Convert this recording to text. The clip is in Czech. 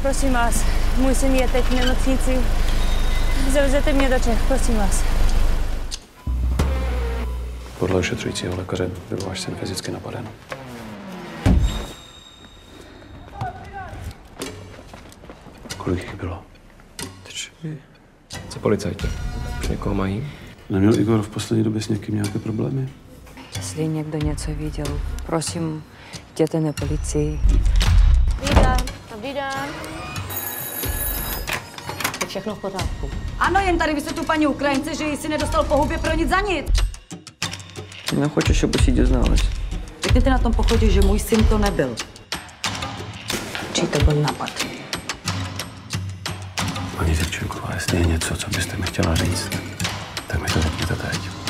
Prosím vás, můj syn je teď v nemocnici. Zavezete mě do Čech, prosím vás. Podle ošetřujícího lékaře byl váš syn fyzicky napaden. Kolik jich bylo? 3. Co policajti? Už někoho mají? Neměl Igor v poslední době s někým nějaké problémy? Jestli někdo něco viděl, prosím, jděte na policii. Dobrý den. Je všechno v pořádku. Ano, jen tady vysvětlu paní Ukrajince, že jsi nedostal po hubě pro nic za nic. Nechceš, aby si doznalась. Řekněte na tom pochodě, že můj syn to nebyl. Čí to byl napad? Paní Zivčenková, jestli je něco, co byste mi chtěla říct, tak mi to řekněte teď.